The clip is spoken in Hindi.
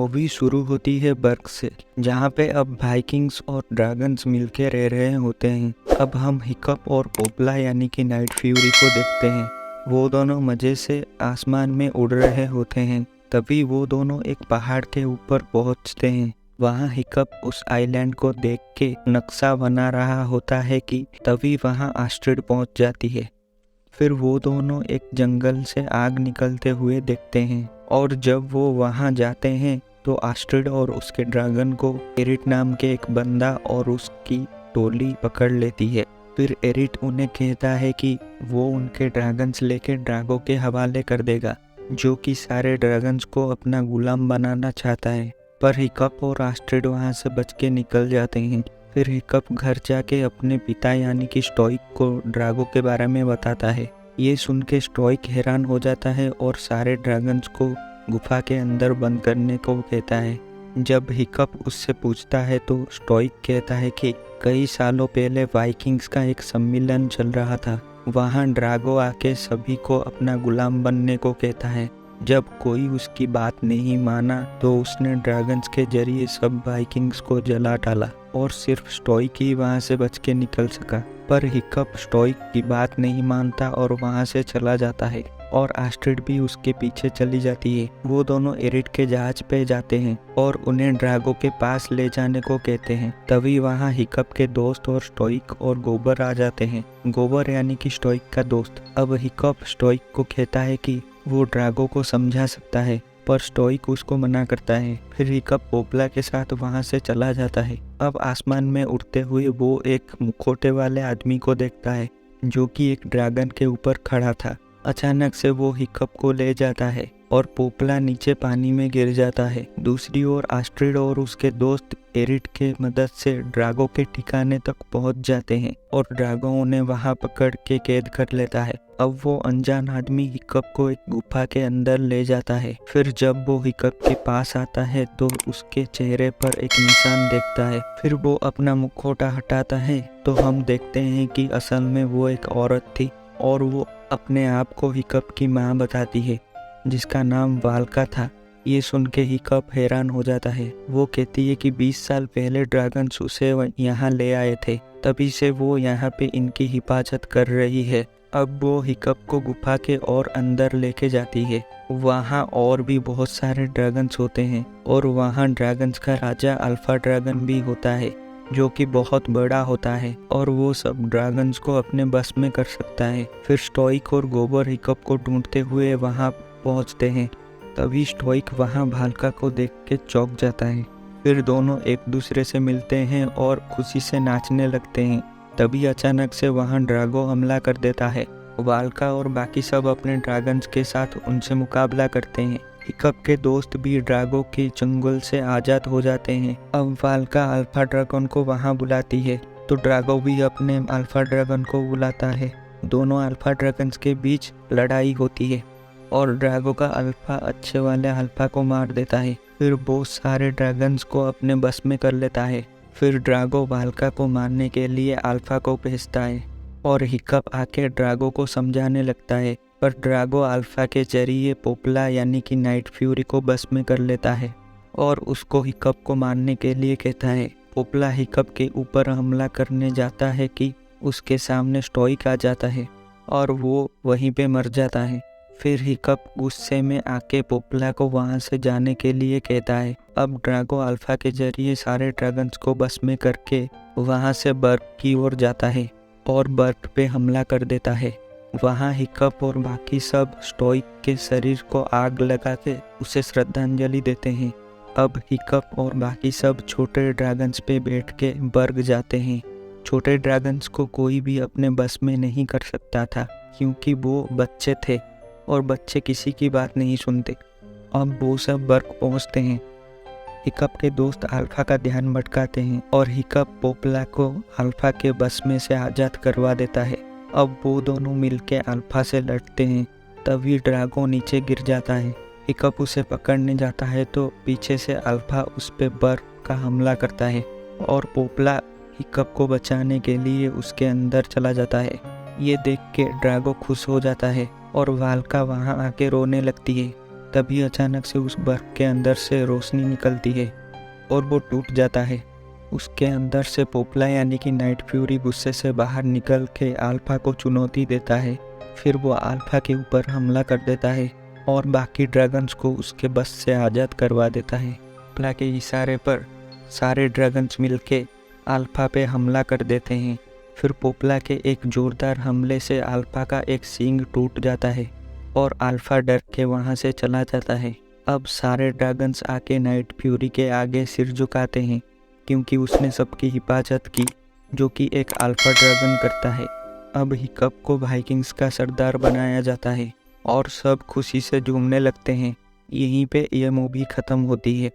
मूवी शुरू होती है बर्ग से, जहाँ पे अब वाइकिंग्स और ड्रैगन्स मिलके रह रहे होते हैं। अब हम हिकअप और पोपला यानी कि नाइट फ्यूरी को देखते हैं। वो दोनों मज़े से आसमान में उड़ रहे होते हैं। तभी वो दोनों एक पहाड़ के ऊपर पहुँचते हैं। वहाँ हिकअप उस आइलैंड को देख के नक्शा बना रहा होता है कि तभी वहाँ एस्ट्रिड पहुँच जाती है। फिर वो दोनों एक जंगल से आग निकलते हुए देखते हैं और जब वो वहाँ जाते हैं तो एस्ट्रिड और उसके ड्रैगन को एरिट नाम के एक बंदा और उसकी टोली पकड़ लेती है। फिर एरिट उन्हें कहता है कि वो उनके ड्रैगन्स लेके ड्रैगो के हवाले कर देगा, जो कि सारे ड्रैगन्स को अपना गुलाम बनाना चाहता है। पर हिकअप और एस्ट्रिड वहाँ से बच के निकल जाते हैं। फिर हिकअप घर जाके अपने पिता यानी कि स्टोइक को ड्रैगो के बारे में बताता है। ये सुन के स्टोइक हैरान हो जाता है और सारे ड्रैगन्स को गुफा के अंदर बंद करने को कहता है। जब हिकअप उससे पूछता है तो स्टोइक कहता है कि कई सालों पहले वाइकिंग्स का एक सम्मेलन चल रहा था। वहाँ ड्रैगो आके सभी को अपना गुलाम बनने को कहता है। जब कोई उसकी बात नहीं माना तो उसने ड्रैगन्स के जरिए सब वाइकिंग्स को जला डाला और सिर्फ स्टोइक ही वहाँ से बच के निकल सका। पर हिकअप स्टोइक की बात नहीं मानता और वहाँ से चला जाता है और एस्ट्रिड भी उसके पीछे चली जाती है। वो दोनों एरिट के जहाज पे जाते हैं और उन्हें ड्रैगो के पास ले जाने को कहते हैं। तभी वहाँ हिकअप के दोस्त और स्टोइक और गोबर आ जाते हैं। गोबर यानी कि स्टोइक का दोस्त। अब हिकअप स्टोइक को कहता है कि वो ड्रैगो को समझा सकता है, पर स्टोइक उसको मना करता है। फिर हिकअप पोपला के साथ वहाँ से चला जाता है। अब आसमान में उड़ते हुए वो एक मुखौटे वाले आदमी को देखता है, जो कि एक ड्रैगन के ऊपर खड़ा था। अचानक से वो हिकअप को ले जाता है और पोपला नीचे पानी में गिर जाता है। दूसरी ओर एस्ट्रिड और उसके दोस्त एरिट के मदद से ड्रैगो के ठिकाने तक पहुंच जाते हैं और ड्रैगो उन्हें वहां पकड़ के कैद कर लेता है। अब वो अनजान आदमी हिकअप को एक गुफा के अंदर ले जाता है। फिर जब वो हिकअप के पास आता है तो उसके चेहरे पर एक निशान देखता है। फिर वो अपना मुखौटा हटाता है तो हम देखते हैं कि असल में वो एक औरत थी और वो अपने आप को हिकअप की माँ बताती है, जिसका नाम वाल्का था। ये सुन के हिकअप हैरान हो जाता है। वो कहती है कि 20 साल पहले ड्रैगन्स उसे यहाँ ले आए थे, तभी से वो यहाँ पे इनकी हिफाजत कर रही है। अब वो हिकअप को गुफा के और अंदर लेके जाती है। वहाँ और भी बहुत सारे ड्रैगन्स होते हैं और वहाँ ड्रैगन्स का राजा अल्फा ड्रैगन भी होता है, जो कि बहुत बड़ा होता है और वो सब ड्रैगन्स को अपने बस में कर सकता है। फिर स्टोइक और गोबर हिकअप को ढूंढते हुए वहाँ पहुँचते हैं। तभी स्टोइक वहाँ भालका को देख के चौंक जाता है। फिर दोनों एक दूसरे से मिलते हैं और खुशी से नाचने लगते हैं। तभी अचानक से वहाँ ड्रैगो हमला कर देता है। वाल्का और बाकी सब अपने ड्रैगन्स के साथ उनसे मुकाबला करते हैं। हिकअप के दोस्त भी ड्रैगो के चंगुल से आज़ाद हो जाते हैं। अब वाल्का अल्फा ड्रैगन को वहाँ बुलाती है तो ड्रैगो भी अपने अल्फा ड्रैगन को बुलाता है। दोनों अल्फा ड्रैगन्स के बीच लड़ाई होती है और ड्रैगो का अल्फा अच्छे वाले अल्फा को मार देता है। फिर बहुत सारे ड्रैगन्स को अपने बस में कर लेता है। फिर ड्रैगो वाल्का को मारने के लिए अल्फा को भेजता है और हिकअप आके ड्रैगो को समझाने लगता है, पर ड्रैगो अल्फा के जरिए पोपला यानी कि नाइट फ्यूरी को बस में कर लेता है और उसको हिकअप को मारने के लिए कहता है। पोपला हिकअप के ऊपर हमला करने जाता है कि उसके सामने स्टोइक आ जाता है और वो वहीं पे मर जाता है। फिर हिकअप गुस्से में आके पोपला को वहाँ से जाने के लिए कहता है। अब ड्रैगो अल्फा के जरिए सारे ड्रैगन्स को बस में करके वहाँ से बर्ग की ओर जाता है और बर्ग पे हमला कर देता है। वहाँ हिकअप और बाकी सब स्टोइक के शरीर को आग लगा के उसे श्रद्धांजलि देते हैं। अब हिकअप और बाकी सब छोटे ड्रैगन्स पे बैठ के बर्ग जाते हैं। छोटे ड्रैगन्स को कोई भी अपने बस में नहीं कर सकता था, क्योंकि वो बच्चे थे और बच्चे किसी की बात नहीं सुनते। अब वो सब बर्ग पहुँचते हैं। हिकअप के दोस्त अल्फा का ध्यान भटकाते हैं और हिकअप पोपला को अल्फा के बस में से आज़ाद करवा देता है। अब वो दोनों मिलके अल्फा से लड़ते हैं। तभी ड्रैगो नीचे गिर जाता है। हिकअप उसे पकड़ने जाता है तो पीछे से अल्फा उस पे बर्ग का हमला करता है और पोपला हिकअप को बचाने के लिए उसके अंदर चला जाता है। ये देख के ड्रैगो खुश हो जाता है और वाल्का वहाँ आके रोने लगती है। तभी अचानक से उस बर्फ के अंदर से रोशनी निकलती है और वो टूट जाता है। उसके अंदर से पोपला यानी कि नाइट फ्यूरी गुस्से से बाहर निकल के अल्फा को चुनौती देता है। फिर वो अल्फा के ऊपर हमला कर देता है और बाकी ड्रैगन्स को उसके बस से आज़ाद करवा देता है। पोपला के इशारे पर सारे ड्रैगन्स मिलके अल्फा पे हमला कर देते हैं। फिर पोपला के एक जोरदार हमले से अल्फा का एक सींग टूट जाता है और अल्फा डर के वहाँ से चला जाता है। अब सारे ड्रैगन्स आके नाइट फ्यूरी के आगे सिर झुकाते हैं क्योंकि उसने सबकी हिफाजत की, जो कि एक अल्फा ड्रैगन करता है। अब हिकअप को वाइकिंग्स का सरदार बनाया जाता है और सब खुशी से झूमने लगते हैं। यहीं पे यह मूवी ख़त्म होती है।